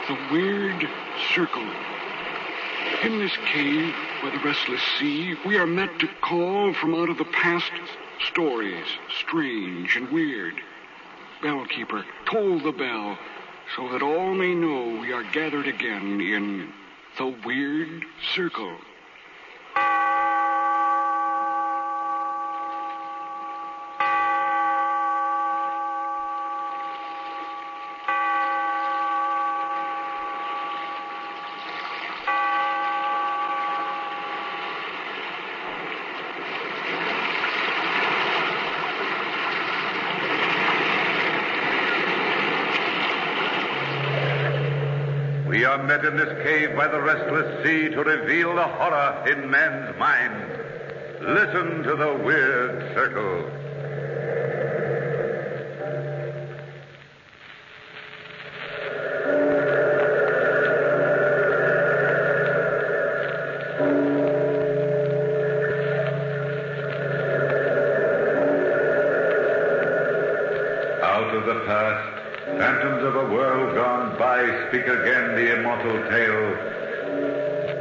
The Weird Circle. In this cave by the restless sea, we are met to call from out of the past stories, strange and weird. Bellkeeper, toll the bell, so that all may know we are gathered again in the Weird Circle. We are met in this cave by the restless sea to reveal the horror in man's mind. Listen to the Weird Circle. Out of the past, phantoms of a world gone by speak again the immortal tale,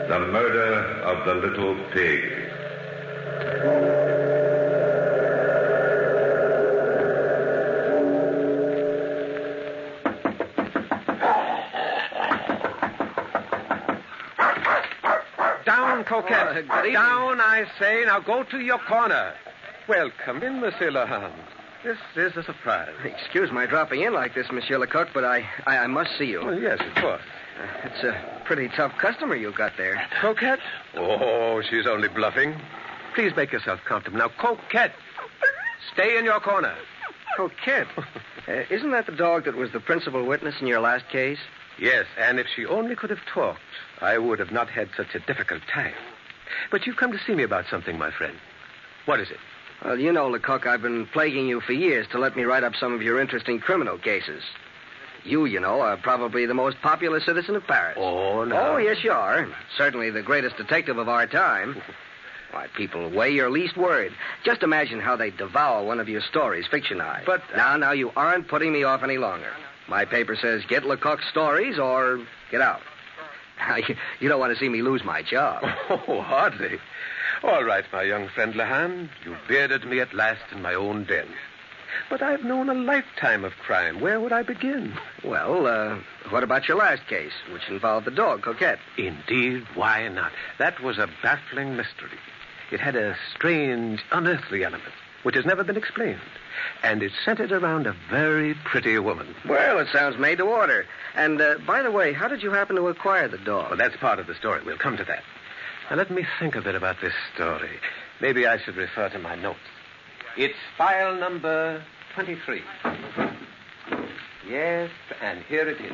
the murder of the little pig. Down, Coquette. Down, I say. Now go to your corner. Welcome in, Monsieur Lahan. This is a surprise. Excuse my dropping in like this, Monsieur Lecoq, but I must see you. Well, yes, of course. It's a pretty tough customer you've got there. Coquette? Oh, she's only bluffing. Please make yourself comfortable. Now, Coquette, stay in your corner. Coquette? Isn't that the dog that was the principal witness in your last case? Yes, and if she only could have talked, I would have not had such a difficult time. But you've come to see me about something, my friend. What is it? Well, you know, Lecoq, I've been plaguing you for years to let me write up some of your interesting criminal cases. You know, are probably the most popular citizen of Paris. Oh, no. Oh, yes, you are. Certainly the greatest detective of our time. Why, people weigh your least word. Just imagine how they devour one of your stories, fictionized. But... Now, you aren't putting me off any longer. My paper says get Lecoq's stories or get out. You don't want to see me lose my job. Oh, hardly. All right, my young friend Lahan. You bearded me at last in my own den. But I've known a lifetime of crime. Where would I begin? Well, what about your last case, which involved the dog, Coquette? Indeed, why not? That was a baffling mystery. It had a strange, unearthly element, which has never been explained. And it centered around a very pretty woman. Well, it sounds made to order. And, by the way, how did you happen to acquire the dog? Well, that's part of the story. We'll come to that. Now, let me think a bit about this story. Maybe I should refer to my notes. It's file number 23. Yes, and here it is.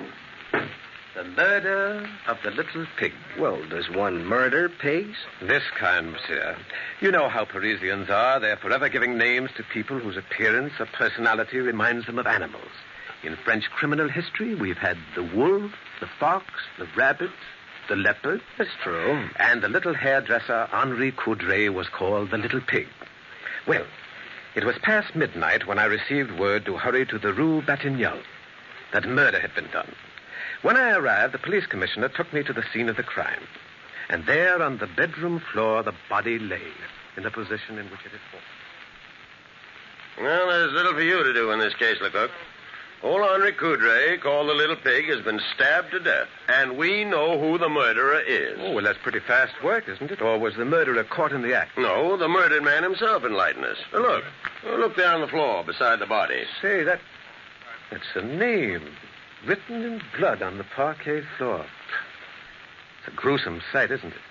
The murder of the little pig. Well, does one murder pigs? This kind, monsieur. You know how Parisians are. They're forever giving names to people whose appearance or personality reminds them of animals. In French criminal history, we've had the wolf, the fox, the rabbit, the leopard. That's true. And the little hairdresser, Henri Coudray, was called the little pig. Well, it was past midnight when I received word to hurry to the Rue Batignolles. That murder had been done. When I arrived, the police commissioner took me to the scene of the crime. And there on the bedroom floor, the body lay in the position in which it had fallen. Well, there's little for you to do in this case, Lecoq. Old Henri Coudray, called the Little Pig, has been stabbed to death, and we know who the murderer is. Oh, well, that's pretty fast work, isn't it? Or was the murderer caught in the act? No, the murdered man himself enlightened us. Look. Look there on the floor beside the body. Say, that's a name written in blood on the parquet floor. It's a gruesome sight, isn't it?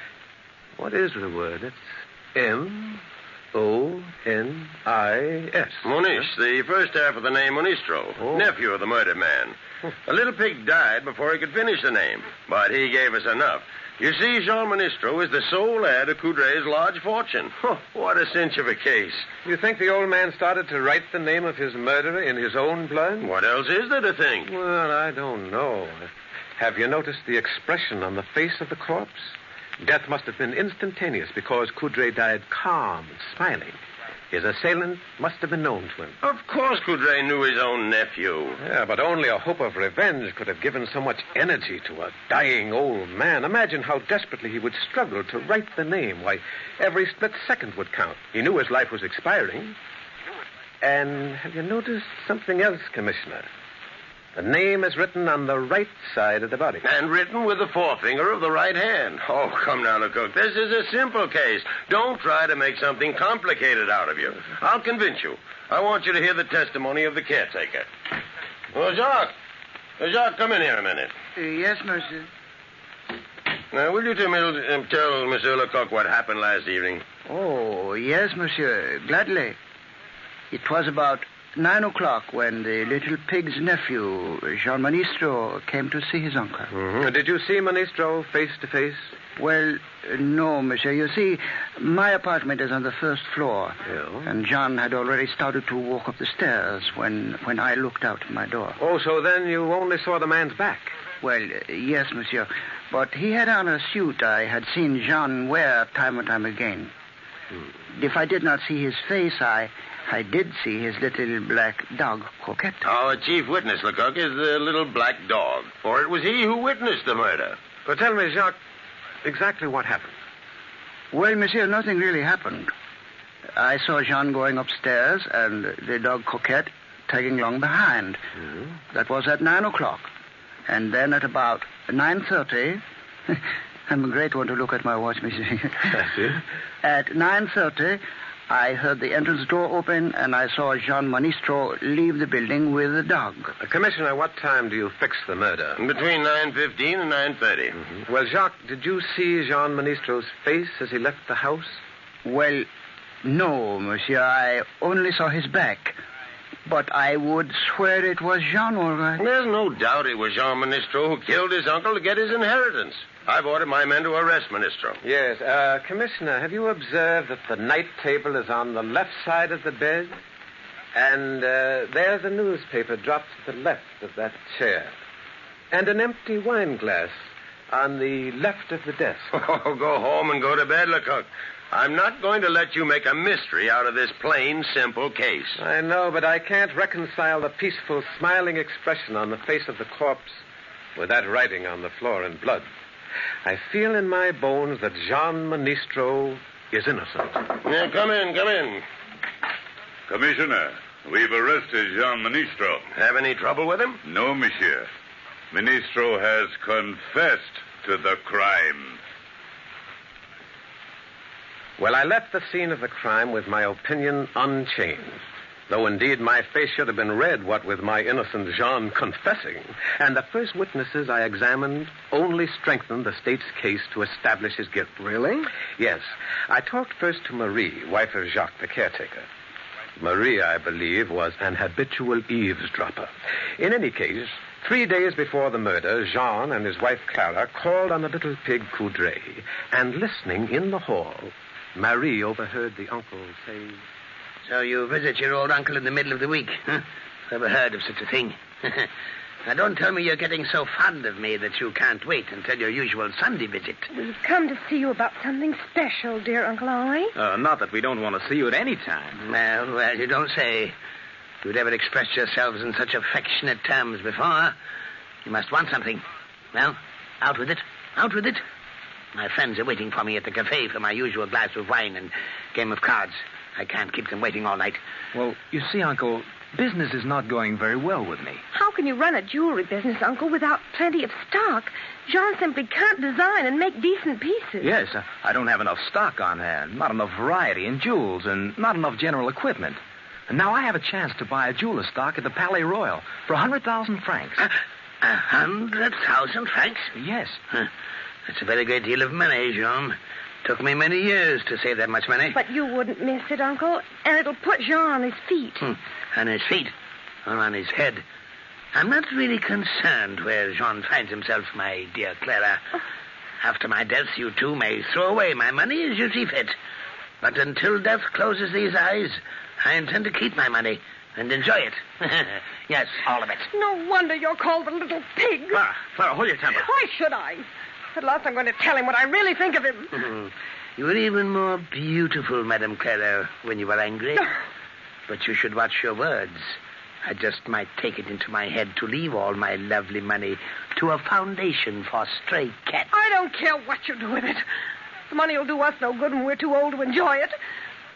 What is the word? It's M-O-N-I-S. Monish, the first half of the name Monistro, nephew of the murdered man. The little pig died before he could finish the name, but he gave us enough. You see, Jean Monistro is the sole heir to Coudray's large fortune. What a cinch of a case. You think the old man started to write the name of his murderer in his own blood? What else is there to think? Well, I don't know. Have you noticed the expression on the face of the corpse? Death must have been instantaneous because Coudray died calm and smiling. His assailant must have been known to him. Of course Coudray knew his own nephew. Yeah, but only a hope of revenge could have given so much energy to a dying old man. Imagine how desperately he would struggle to write the name. Why, every split second would count. He knew his life was expiring. And have you noticed something else, Commissioner? The name is written on the right side of the body. And written with the forefinger of the right hand. Oh, come now, Lecoq. This is a simple case. Don't try to make something complicated out of you. I'll convince you. I want you to hear the testimony of the caretaker. Well, Jacques. Jacques, come in here a minute. Yes, monsieur. Now, will you tell Monsieur Lecoq what happened last evening? Oh, yes, monsieur. Gladly. It was about 9 o'clock when the little pig's nephew, Jean Ministro, came to see his uncle. Mm-hmm. Did you see Ministro face to face? Well, no, monsieur. You see, my apartment is on the first floor. Yeah. And Jean had already started to walk up the stairs when I looked out my door. Oh, so then you only saw the man's back? Well, yes, monsieur. But he had on a suit I had seen Jean wear time and time again. If I did not see his face, I did see his little black dog, Coquette. Our chief witness, Lecoq, is the little black dog. For it was he who witnessed the murder. Well, tell me, Jacques, exactly what happened. Well, monsieur, nothing really happened. I saw Jean going upstairs and the dog Coquette tagging along behind. Mm-hmm. That was at 9 o'clock. And then at about 9:30... I'm a great one to look at my watch, monsieur. At 9:30... I heard the entrance door open, and I saw Jean Ministro leave the building with the dog. Commissioner, what time do you fix the murder? Between 9:15 and 9:30. Mm-hmm. Well, Jacques, did you see Jean Ministro's face as he left the house? Well, no, monsieur. I only saw his back. But I would swear it was Jean, all right. There's no doubt it was Jean Ministro who killed his uncle to get his inheritance. I've ordered my men to arrest Ministro. Yes. Commissioner, have you observed that the night table is on the left side of the bed? And there's a newspaper dropped to the left of that chair. And an empty wine glass on the left of the desk. Oh, go home and go to bed, Lecoq. I'm not going to let you make a mystery out of this plain, simple case. I know, but I can't reconcile the peaceful, smiling expression on the face of the corpse with that writing on the floor in blood. I feel in my bones that Jean Ministro is innocent. Yeah, come in. Commissioner, we've arrested Jean Ministro. Have any trouble with him? No, monsieur. Ministro has confessed to the crime. Well, I left the scene of the crime with my opinion unchanged. Though, indeed, my face should have been red, what with my innocent Jean confessing. And the first witnesses I examined only strengthened the state's case to establish his guilt. Really? Yes. I talked first to Marie, wife of Jacques, the caretaker. Marie, I believe, was an habitual eavesdropper. In any case, 3 days before the murder, Jean and his wife Clara called on the little pig Coudray. And listening in the hall, Marie overheard the uncle say... So you visit your old uncle in the middle of the week, huh? Never heard of such a thing. Now, don't tell me you're getting so fond of me that you can't wait until your usual Sunday visit. We've come to see you about something special, dear Uncle Henri. Not that we don't want to see you at any time. Well, you don't say. You'd ever expressed yourselves in such affectionate terms before. You must want something. Well, out with it. Out with it. My friends are waiting for me at the cafe for my usual glass of wine and game of cards. I can't keep them waiting all night. Well, you see, Uncle, business is not going very well with me. How can you run a jewelry business, Uncle, without plenty of stock? Jean simply can't design and make decent pieces. Yes, I don't have enough stock on hand, not enough variety in jewels, and not enough general equipment. And now I have a chance to buy a jeweler stock at the Palais Royal for 100,000 francs. 100,000 francs? Yes. That's a very great deal of money, Jean. Took me many years to save that much money. But you wouldn't miss it, Uncle, and it'll put Jean on his feet. On his feet? Or on his head? I'm not really concerned where Jean finds himself, my dear Clara. Oh. After my death, you two may throw away my money as you see fit. But until death closes these eyes, I intend to keep my money and enjoy it. Yes, all of it. No wonder you're called the little pig. Clara, hold your temper. Why should I? At last I'm going to tell him what I really think of him. You were even more beautiful, Madame Clara, when you were angry. But you should watch your words. I just might take it into my head to leave all my lovely money to a foundation for stray cats. I don't care what you do with it. The money will do us no good when we're too old to enjoy it.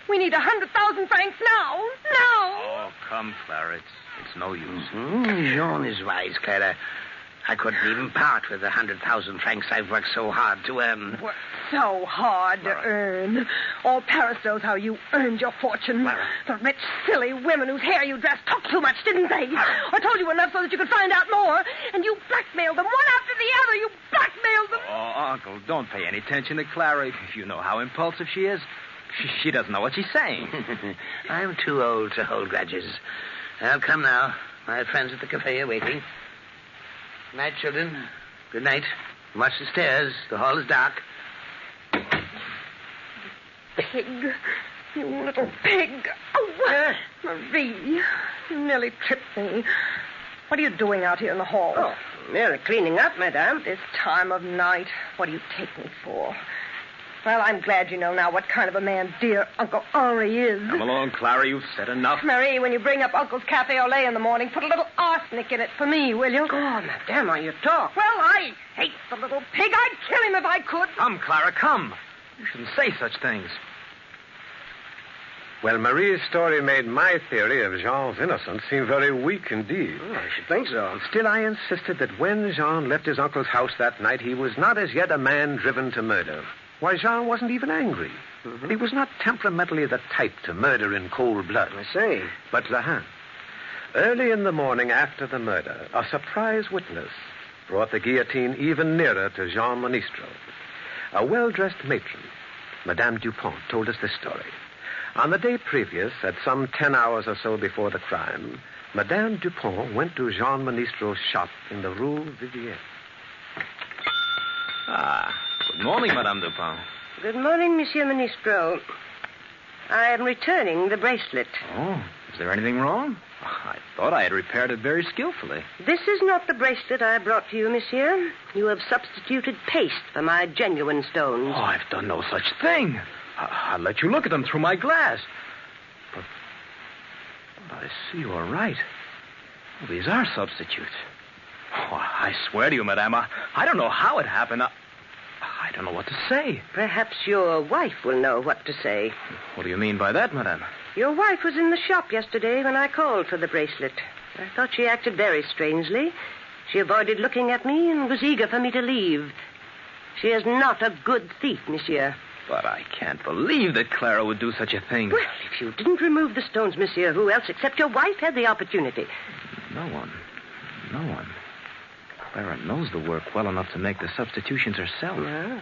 We need 100,000 francs now. Now! Oh, come, Clara. It's no use. Jean is wise, Clara. I couldn't even part with the 100,000 francs I've worked so hard to earn. Worked so hard to earn. All Paris knows how you earned your fortune. The rich, silly women whose hair you dressed talked too much, didn't they? I told you enough so that you could find out more. And you blackmailed them one after the other. You blackmailed them. Oh, Uncle, don't pay any attention to Clara. You know how impulsive she is. She doesn't know what she's saying. I'm too old to hold grudges. I'll come now. My friends at the cafe are waiting. Good night, children. Good night. Watch the stairs. The hall is dark. Pig. You little pig. Oh, Marie. You nearly tripped me. What are you doing out here in the hall? Oh, merely cleaning up, madame. This time of night. What do you take me for? Well, I'm glad you know now what kind of a man dear Uncle Henri is. Come along, Clara. You've said enough. Marie, when you bring up Uncle's cafe au lait in the morning, put a little arsenic in it for me, will you? Oh, madame, how you talk. Well, I hate the little pig. I'd kill him if I could. Come, Clara, come. You shouldn't say such things. Well, Marie's story made my theory of Jean's innocence seem very weak indeed. Oh, I should think so. Still, I insisted that when Jean left his uncle's house that night, he was not as yet a man driven to murder. Why, Jean wasn't even angry. Mm-hmm. He was not temperamentally the type to murder in cold blood. I see. But Lahan, early in the morning after the murder, a surprise witness brought the guillotine even nearer to Jean Monistro. A well-dressed matron, Madame Dupont, told us this story. On the day previous, at some 10 hours or so before the crime, Madame Dupont went to Jean Monistro's shop in the Rue Vivienne. Ah, good morning, Madame Dupont. Good morning, Monsieur Ministro. I am returning the bracelet. Oh, is there anything wrong? I thought I had repaired it very skillfully. This is not the bracelet I brought to you, monsieur. You have substituted paste for my genuine stones. Oh, I've done no such thing. I'll let you look at them through my glass. But I see you are right. Well, these are substitutes. Oh, I swear to you, madame, I don't know how it happened. I don't know what to say. Perhaps your wife will know what to say. What do you mean by that, madame? Your wife was in the shop yesterday when I called for the bracelet. I thought she acted very strangely. She avoided looking at me and was eager for me to leave. She is not a good thief, monsieur. But I can't believe that Clara would do such a thing. Well, if you didn't remove the stones, monsieur, who else except your wife had the opportunity? No one. Clara knows the work well enough to make the substitutions herself. Yeah.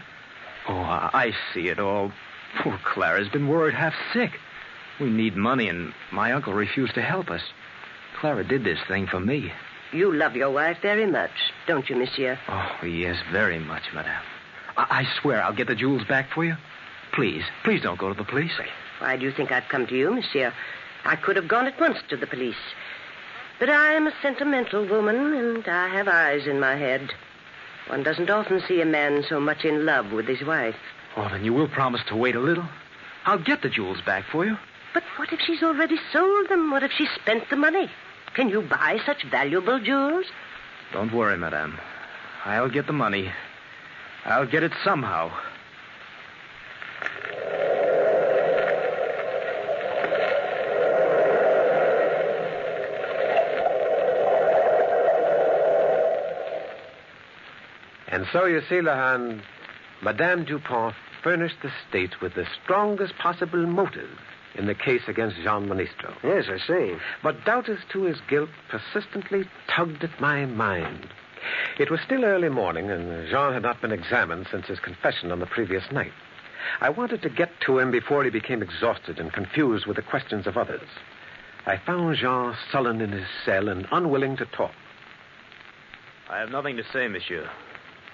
Oh, I see it all. Poor Clara's been worried half sick. We need money, and my uncle refused to help us. Clara did this thing for me. You love your wife very much, don't you, monsieur? Oh, yes, very much, madame. I swear I'll get the jewels back for you. Please don't go to the police. Why do you think I've come to you, monsieur? I could have gone at once to the police. But I am a sentimental woman, and I have eyes in my head. One doesn't often see a man so much in love with his wife. Oh, then you will promise to wait a little? I'll get the jewels back for you. But what if she's already sold them? What if she spent the money? Can you buy such valuable jewels? Don't worry, madame. I'll get the money. I'll get it somehow. And so, you see, Lahan, Madame Dupont furnished the state with the strongest possible motive in the case against Jean Monistro. Yes, I see. But doubt as to his guilt persistently tugged at my mind. It was still early morning, and Jean had not been examined since his confession on the previous night. I wanted to get to him before he became exhausted and confused with the questions of others. I found Jean sullen in his cell and unwilling to talk. I have nothing to say, monsieur.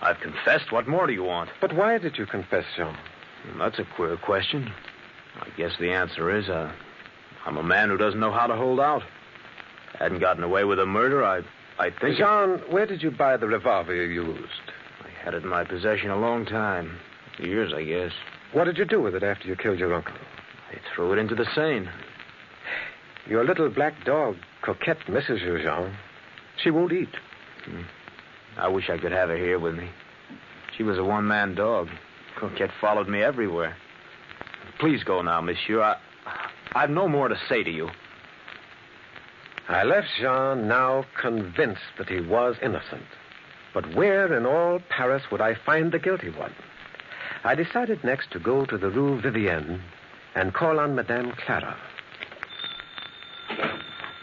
I've confessed. What more do you want? But why did you confess, Jean? That's a queer question. I guess the answer is, I'm a man who doesn't know how to hold out. Hadn't gotten away with a murder, I think... Jean, where did you buy the revolver you used? I had it in my possession a long time. Years, I guess. What did you do with it after you killed your uncle? They threw it into the Seine. Your little black dog, Coquette, misses you, Jean. She won't eat. I wish I could have her here with me. She was a one-man dog. Coquette followed me everywhere. Please go now, monsieur. I've no more to say to you. I left Jean now convinced that he was innocent. But where in all Paris would I find the guilty one? I decided next to go to the Rue Vivienne and call on Madame Clara.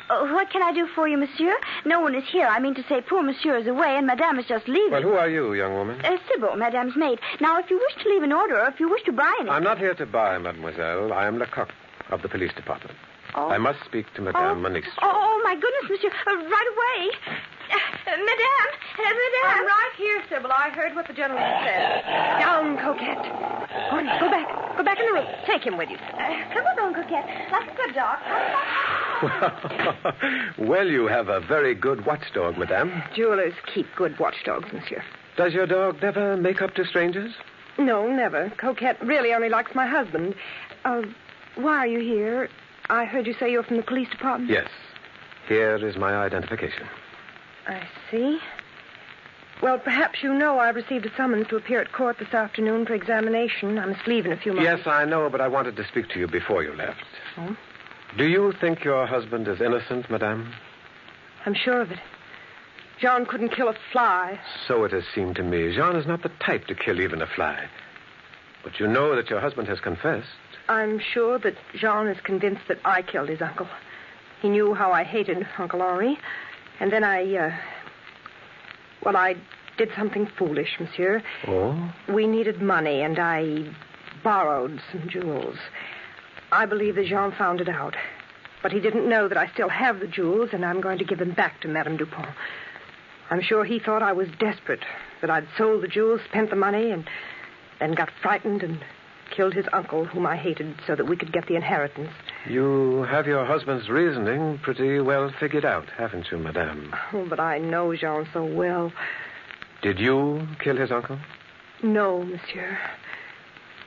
What can I do for you, monsieur? No one is here. I mean to say, poor monsieur is away, and madame is just leaving. Well, who are you, young woman? Sybil, madame's maid. Now, if you wish to leave an order, or if you wish to buy anything... I'm not here to buy, mademoiselle. I am Lecoq of the police department. Oh. I must speak to Madame Monistro. Oh, my goodness, monsieur. Right away. Madame. I'm right here, Sybil. I heard what the gentleman said. Down, Coquette. Go back. Go back in the room. Take him with you. Come along, Coquette. Like a good dog. Well, you have a very good watchdog, madame. Jewelers keep good watchdogs, monsieur. Does your dog never make up to strangers? No, never. Coquette really only likes my husband. Why are you here? I heard you say you're from the police department. Yes. Here is my identification. I see. Well, perhaps you know I received a summons to appear at court this afternoon for examination. I must leave in a few moments. Yes, I know, but I wanted to speak to you before you left. Oh? Do you think your husband is innocent, madame? I'm sure of it. Jean couldn't kill a fly. So it has seemed to me. Jean is not the type to kill even a fly. But you know that your husband has confessed. I'm sure that Jean is convinced that I killed his uncle. He knew how I hated Uncle Henri. And then I did something foolish, monsieur. Oh? We needed money, and I borrowed some jewels. I believe that Jean found it out. But he didn't know that I still have the jewels, and I'm going to give them back to Madame Dupont. I'm sure he thought I was desperate, that I'd sold the jewels, spent the money, and then got frightened and killed his uncle, whom I hated, so that we could get the inheritance. You have your husband's reasoning pretty well figured out, haven't you, madame? Oh, but I know Jean so well. Did you kill his uncle? No, monsieur.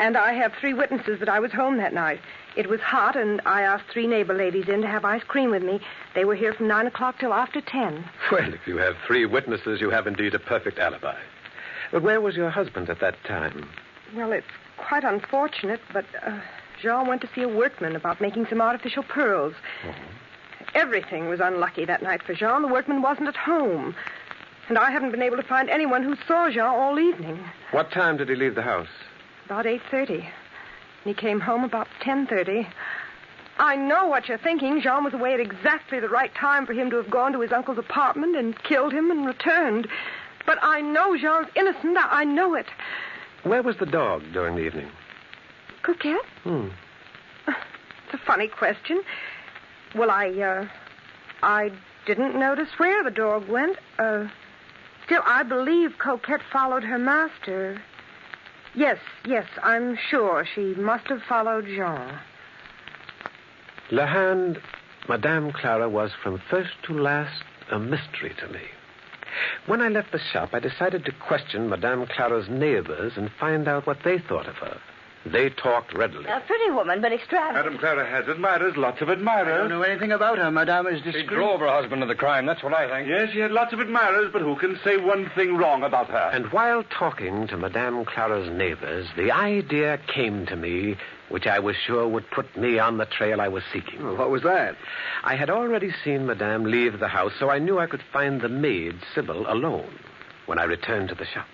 And I have 3 witnesses that I was home that night. It was hot, and I asked 3 neighbor ladies in to have ice cream with me. They were here from 9 o'clock till after 10. Well, if you have 3 witnesses, you have indeed a perfect alibi. But where was your husband at that time? Well, it's quite unfortunate, but Jean went to see a workman about making some artificial pearls. Oh. Everything was unlucky that night for Jean. The workman wasn't at home. And I haven't been able to find anyone who saw Jean all evening. What time did he leave the house? About 8:30. And he came home about 10:30. I know what you're thinking. Jean was away at exactly the right time for him to have gone to his uncle's apartment and killed him and returned. But I know Jean's innocent. I know it. Where was the dog during the evening? Coquette? It's a funny question. Well, I didn't notice where the dog went. Still, I believe Coquette followed her master. Yes, I'm sure she must have followed Jean. La Hand, Madame Clara was from first to last a mystery to me. When I left the shop, I decided to question Madame Clara's neighbors and find out what they thought of her. They talked readily. A pretty woman, but extravagant. Madame Clara has admirers, lots of admirers. I don't know anything about her. Madame is discreet. She drove her husband to the crime, that's what I think. Yes, she had lots of admirers, but who can say one thing wrong about her? And while talking to Madame Clara's neighbors, the idea came to me, which I was sure would put me on the trail I was seeking. Well, what was that? I had already seen Madame leave the house, so I knew I could find the maid, Sybil, alone when I returned to the shop.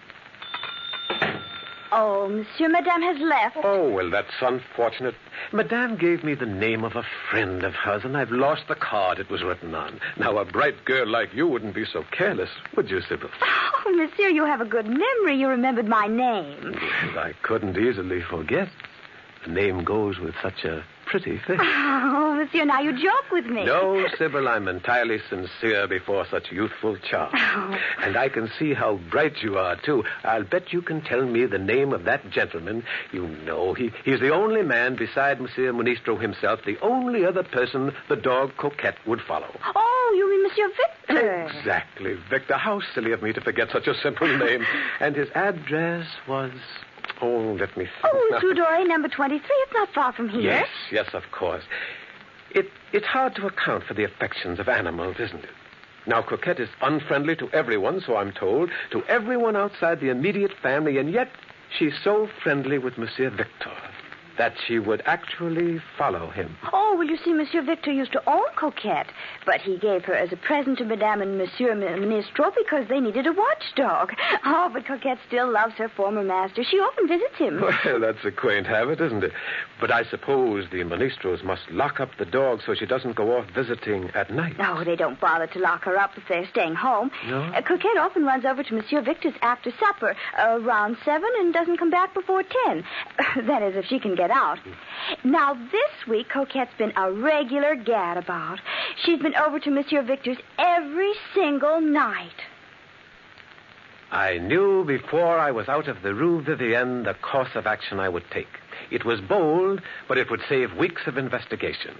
Oh, monsieur, madame has left. Oh, well, that's unfortunate. Madame gave me the name of a friend of hers, and I've lost the card it was written on. Now, a bright girl like you wouldn't be so careless, would you, Sybil? Oh, monsieur, you have a good memory. You remembered my name. Yes, I couldn't easily forget. The name goes with such a pretty face. Oh, monsieur, now you joke with me. No, Sybil, I'm entirely sincere before such youthful charm. Oh. And I can see how bright you are, too. I'll bet you can tell me the name of that gentleman. You know, he's the only man beside Monsieur Monistro himself, the only other person the dog Coquette would follow. Oh, you mean Monsieur Victor? Exactly, Victor. How silly of me to forget such a simple name. And his address was... Oh, let me see. Oh, Rue Doré, number 23. It's not far from here. Yes, of course. It's hard to account for the affections of animals, isn't it? Now, Coquette is unfriendly to everyone, so I'm told, to everyone outside the immediate family, and yet she's so friendly with Monsieur Victor that she would actually follow him. Oh, well, you see, Monsieur Victor used to own Coquette, but he gave her as a present to Madame and Monsieur Ministro because they needed a watchdog. Oh, but Coquette still loves her former master. She often visits him. Well, that's a quaint habit, isn't it? But I suppose the Ministros must lock up the dog so she doesn't go off visiting at night. No, they don't bother to lock her up if they're staying home. No? Coquette often runs over to Monsieur Victor's after supper, around 7, and doesn't come back before 10. That is, if she can get out. Now, this week, Coquette's been a regular gadabout. She's been over to Monsieur Victor's every single night. I knew before I was out of the Rue Vivienne the course of action I would take. It was bold, but it would save weeks of investigation.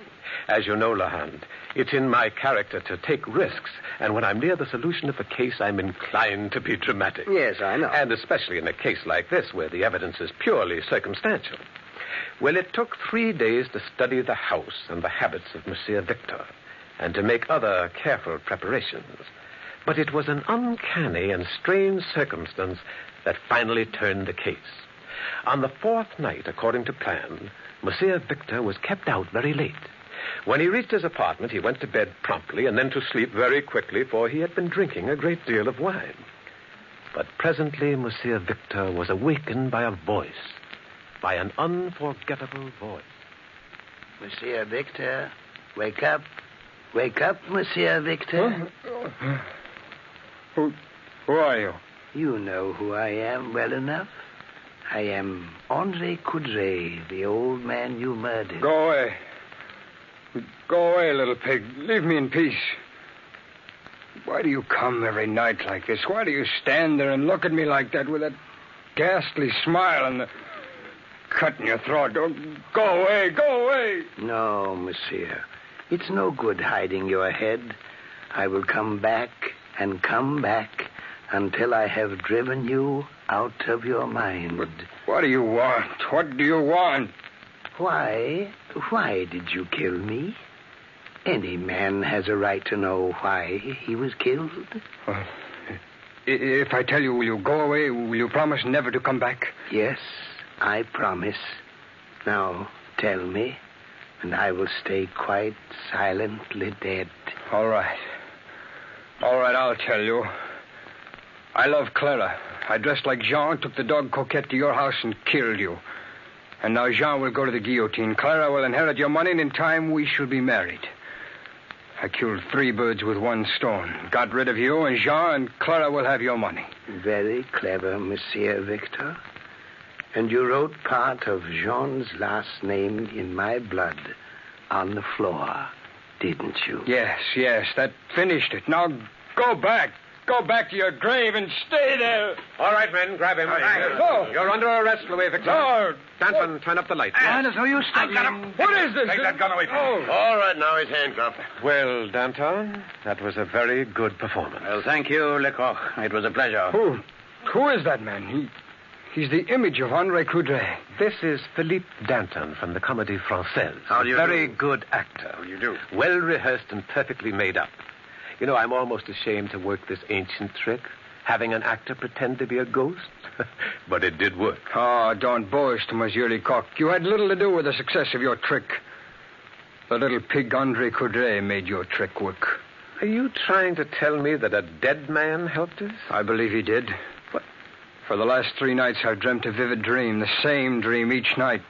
As you know, Lahand, it's in my character to take risks, and when I'm near the solution of a case, I'm inclined to be dramatic. Yes, I know. And especially in a case like this, where the evidence is purely circumstantial. Well, it took 3 days to study the house and the habits of Monsieur Victor, and to make other careful preparations. But it was an uncanny and strange circumstance that finally turned the case. On the 4th night, according to plan, Monsieur Victor was kept out very late. When he reached his apartment, he went to bed promptly and then to sleep very quickly, for he had been drinking a great deal of wine. But presently, Monsieur Victor was awakened by a voice, by an unforgettable voice. Monsieur Victor, wake up. Wake up, Monsieur Victor. Who are you? You know who I am well enough. I am André Coudray, the old man you murdered. Go away. Go away, little pig. Leave me in peace. Why do you come every night like this? Why do you stand there and look at me like that with that ghastly smile and the cut in your throat? Don't go away. Go away. No, monsieur. It's no good hiding your head. I will come back and come back until I have driven you out of your mind. But what do you want? What do you want? Why did you kill me? Any man has a right to know why he was killed. If I tell you, will you go away? Will you promise never to come back? Yes, I promise. Now, tell me, and I will stay quite silently dead. All right. All right, I'll tell you. I love Clara. I dressed like Jean, took the dog Coquette to your house and killed you. And now Jean will go to the guillotine. Clara will inherit your money, and in time we shall be married. I killed 3 birds with 1 stone. Got rid of you, and Jean and Clara will have your money. Very clever, Monsieur Victor. And you wrote part of Jean's last name in my blood on the floor, didn't you? Yes, that finished it. Now go back. Go back to your grave and stay there. All right, men, grab him. Oh. You're under arrest, Louis Victor. No. Danton, turn up the light. No use stopping him. What is this? Take that gun away from me. All right, now he's handcuffed. Well, Danton, that was a very good performance. Well, thank you, Lecoq. It was a pleasure. Who is that man? He's the image of André Coudray. This is Philippe Danton from the Comédie Française. How do you Very do? good actor. How do you do? Well rehearsed and perfectly made up. You know, I'm almost ashamed to work this ancient trick, having an actor pretend to be a ghost. But it did work. Oh, don't boast, Monsieur Lecoq. You had little to do with the success of your trick. The little pig André Coudray made your trick work. Are you trying to tell me that a dead man helped us? I believe he did. What? For the last 3 nights, I've dreamt a vivid dream, the same dream each night.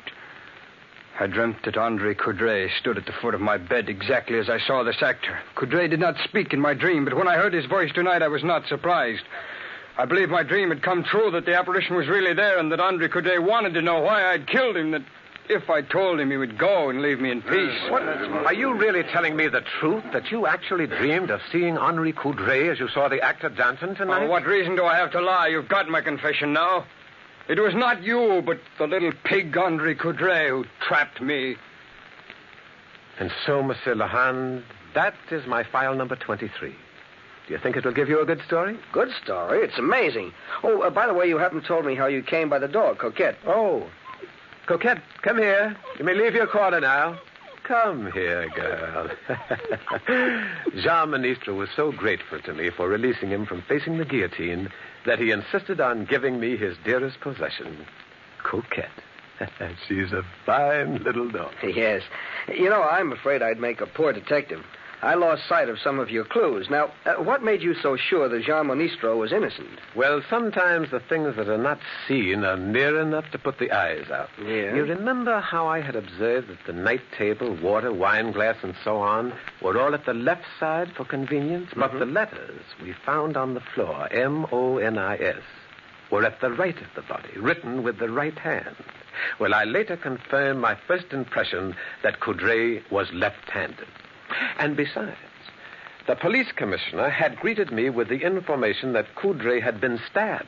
I dreamt that André Coudray stood at the foot of my bed exactly as I saw this actor. Coudray did not speak in my dream, but when I heard his voice tonight, I was not surprised. I believe my dream had come true, that the apparition was really there, and that André Coudray wanted to know why I'd killed him, that if I told him, he would go and leave me in peace. What? Are you really telling me the truth, that you actually dreamed of seeing Henri Coudray as you saw the actor Danton tonight? Oh, what reason do I have to lie? You've got my confession now. It was not you, but the little pig André Coudray who trapped me. And so, Monsieur Lahand, that is my file number 23. Do you think it will give you a good story? Good story? It's amazing. Oh, by the way, you haven't told me how you came by the dog, Coquette. Oh. Coquette, come here. You may leave your corner now. Come here, girl. Jean Ministre was so grateful to me for releasing him from facing the guillotine that he insisted on giving me his dearest possession, Coquette. She's a fine little dog. Yes. You know, I'm afraid I'd make a poor detective. I lost sight of some of your clues. Now, what made you so sure that Jean Ministro was innocent? Well, sometimes the things that are not seen are near enough to put the eyes out. Yeah? You remember how I had observed that the night table, water, wine glass, and so on were all at the left side for convenience? Mm-hmm. But the letters we found on the floor, M-O-N-I-S, were at the right of the body, written with the right hand. Well, I later confirmed my first impression that Coudray was left-handed. And besides, the police commissioner had greeted me with the information that Coudray had been stabbed.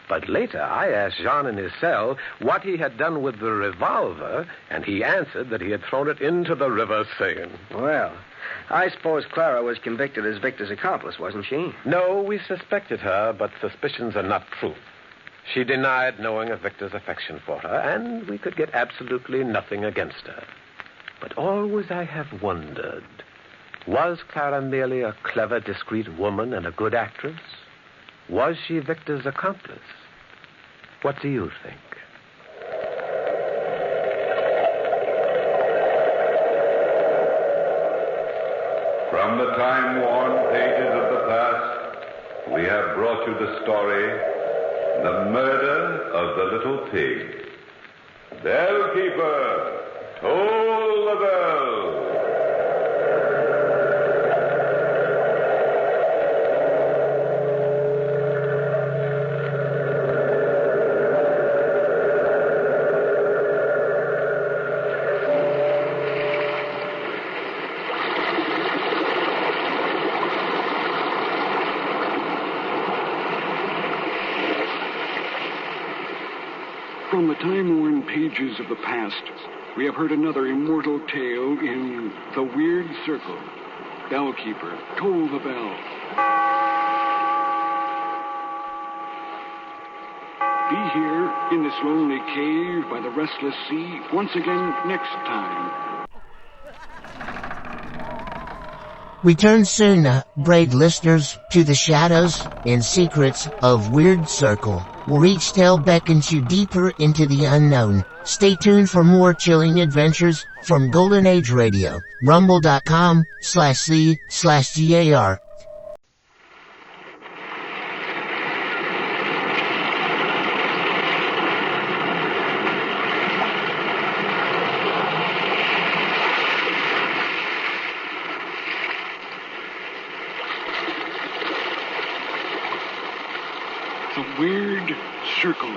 But later, I asked Jean in his cell what he had done with the revolver, and he answered that he had thrown it into the river Seine. Well, I suppose Clara was convicted as Victor's accomplice, wasn't she? No, we suspected her, but suspicions are not proof. She denied knowing of Victor's affection for her, and we could get absolutely nothing against her. But always I have wondered, was Clara merely a clever, discreet woman and a good actress? Was she Victor's accomplice? What do you think? From the time-worn pages of the past, we have brought you the story, The Murder of the Little Pig. Bellkeeper, toll the bell. From the time-worn pages of the past, we have heard another immortal tale in The Weird Circle. Bellkeeper, toll the bell. Be here in this lonely cave by the restless sea once again next time. Return soon, brave listeners, to the shadows and secrets of Weird Circle, where each tale beckons you deeper into the unknown. Stay tuned for more chilling adventures from Golden Age Radio, rumble.com/c/GAR. The Weird Circle.